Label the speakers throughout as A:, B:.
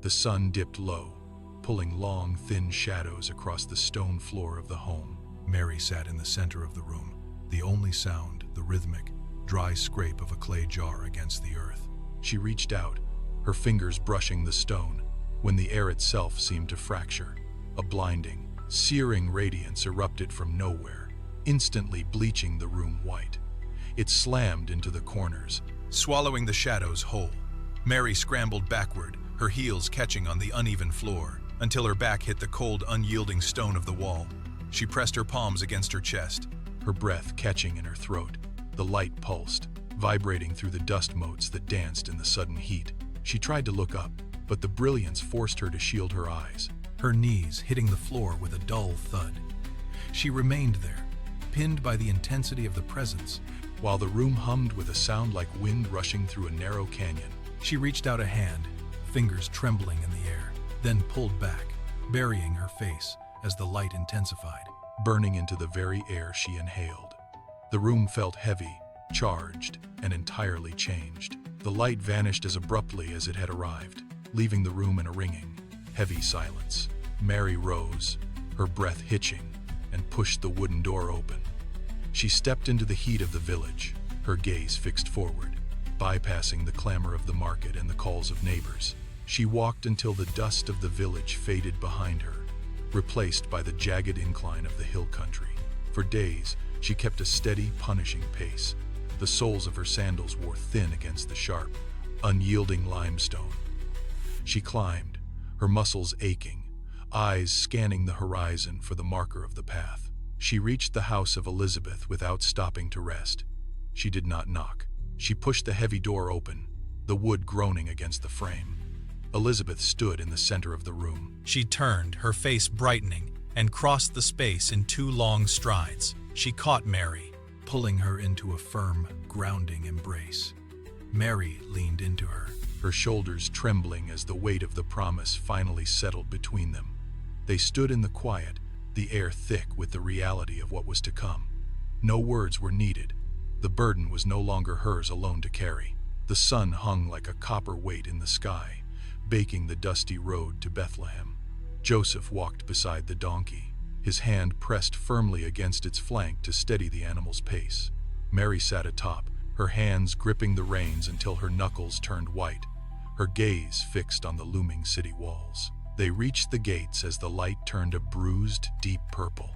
A: The sun dipped low, pulling long, thin shadows across the stone floor of the home. Mary sat in the center of the room, the only sound, the rhythmic, dry scrape of a clay jar against the earth. She reached out, her fingers brushing the stone, when the air itself seemed to fracture. A blinding, searing radiance erupted from nowhere, instantly bleaching the room white. It slammed into the corners, swallowing the shadows whole. Mary scrambled backward, her heels catching on the uneven floor, until her back hit the cold, unyielding stone of the wall. She pressed her palms against her chest, her breath catching in her throat. The light pulsed, vibrating through the dust motes that danced in the sudden heat. She tried to look up, but the brilliance forced her to shield her eyes, her knees hitting the floor with a dull thud. She remained there, pinned by the intensity of the presence, while the room hummed with a sound like wind rushing through a narrow canyon. She reached out a hand, fingers trembling in the air, then pulled back, burying her face as the light intensified, burning into the very air she inhaled. The room felt heavy, charged, and entirely changed. The light vanished as abruptly as it had arrived, leaving the room in a ringing, heavy silence. Mary rose, her breath hitching, and pushed the wooden door open. She stepped into the heat of the village, her gaze fixed forward, bypassing the clamor of the market and the calls of neighbors. She walked until the dust of the village faded behind her, replaced by the jagged incline of the hill country. For days, she kept a steady, punishing pace. The soles of her sandals wore thin against the sharp, unyielding limestone. She climbed, her muscles aching, eyes scanning the horizon for the marker of the path. She reached the house of Elizabeth without stopping to rest. She did not knock. She pushed the heavy door open, the wood groaning against the frame. Elizabeth stood in the center of the room. She turned, her face brightening, and crossed the space in 2 long strides. She caught Mary, pulling her into a firm, grounding embrace. Mary leaned into her, her shoulders trembling as the weight of the promise finally settled between them. They stood in the quiet, the air thick with the reality of what was to come. No words were needed. The burden was no longer hers alone to carry. The sun hung like a copper weight in the sky, baking the dusty road to Bethlehem. Joseph walked beside the donkey, his hand pressed firmly against its flank to steady the animal's pace. Mary sat atop, her hands gripping the reins until her knuckles turned white, her gaze fixed on the looming city walls. They reached the gates as the light turned a bruised, deep purple.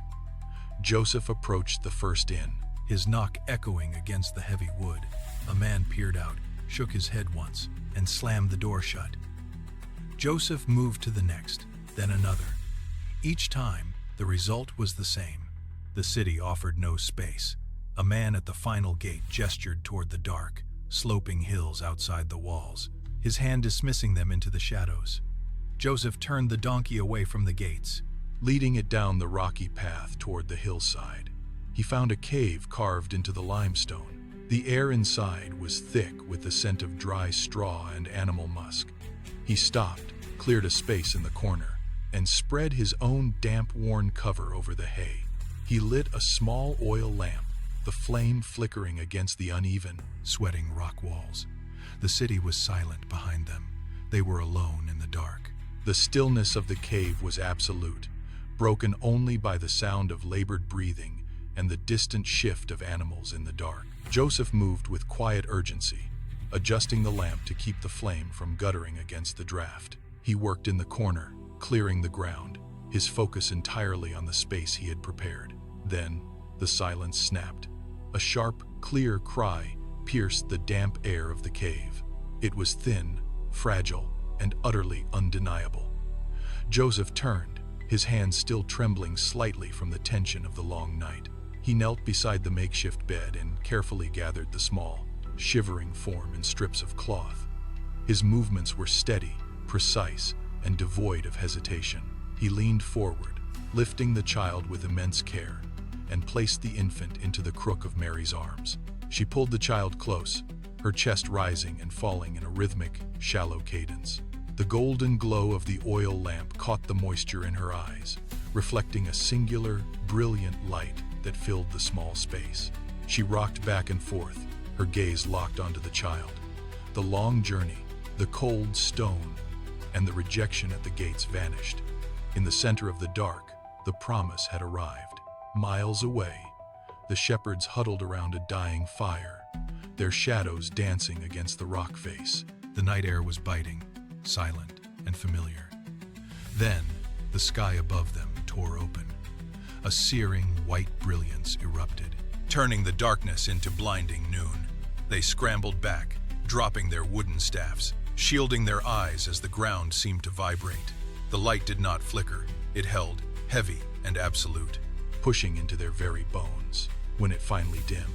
A: Joseph approached the first inn, his knock echoing against the heavy wood. A man peered out, shook his head once, and slammed the door shut. Joseph moved to the next, then another. Each time, the result was the same. The city offered no space. A man at the final gate gestured toward the dark, sloping hills outside the walls, his hand dismissing them into the shadows. Joseph turned the donkey away from the gates, leading it down the rocky path toward the hillside. He found a cave carved into the limestone. The air inside was thick with the scent of dry straw and animal musk. He stopped, cleared a space in the corner, and spread his own damp-worn cover over the hay. He lit a small oil lamp, the flame flickering against the uneven, sweating rock walls. The city was silent behind them. They were alone in the dark. The stillness of the cave was absolute, broken only by the sound of labored breathing and the distant shift of animals in the dark. Joseph moved with quiet urgency, adjusting the lamp to keep the flame from guttering against the draft. He worked in the corner, clearing the ground, his focus entirely on the space he had prepared. Then, the silence snapped. A sharp, clear cry pierced the damp air of the cave. It was thin, fragile, and utterly undeniable. Joseph turned, his hands still trembling slightly from the tension of the long night. He knelt beside the makeshift bed and carefully gathered the small, shivering form in strips of cloth. His movements were steady, precise, and devoid of hesitation. He leaned forward, lifting the child with immense care, and placed the infant into the crook of Mary's arms. She pulled the child close, her chest rising and falling in a rhythmic, shallow cadence. The golden glow of the oil lamp caught the moisture in her eyes, reflecting a singular, brilliant light that filled the small space. She rocked back and forth, her gaze locked onto the child. The long journey, the cold stone, and the rejection at the gates vanished. In the center of the dark, the promise had arrived. Miles away, the shepherds huddled around a dying fire, their shadows dancing against the rock face. The night air was biting, silent, and familiar. Then, the sky above them tore open. A searing white brilliance erupted, turning the darkness into blinding noon. They scrambled back, dropping their wooden staffs, shielding their eyes as the ground seemed to vibrate. The light did not flicker. It held, heavy and absolute, pushing into their very bones. When it finally dimmed,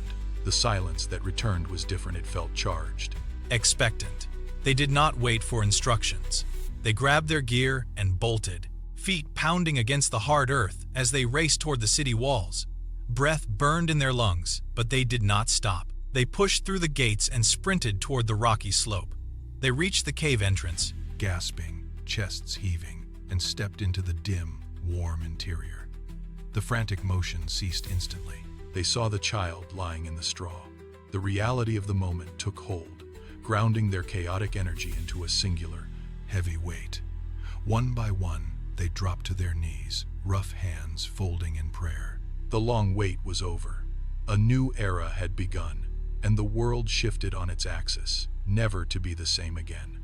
A: the silence that returned was different. It felt charged.
B: Expectant. They did not wait for instructions. They grabbed their gear and bolted, feet pounding against the hard earth as they raced toward the city walls. Breath burned in their lungs, but they did not stop. They pushed through the gates and sprinted toward the rocky slope. They reached the cave entrance,
A: Gasping, chests heaving, and stepped into the dim, warm interior. The frantic motion ceased instantly. They saw the child lying in the straw. The reality of the moment took hold, grounding their chaotic energy into a singular, heavy weight. One by one, they dropped to their knees, rough hands folding in prayer. The long wait was over. A new era had begun, and the world shifted on its axis, never to be the same again.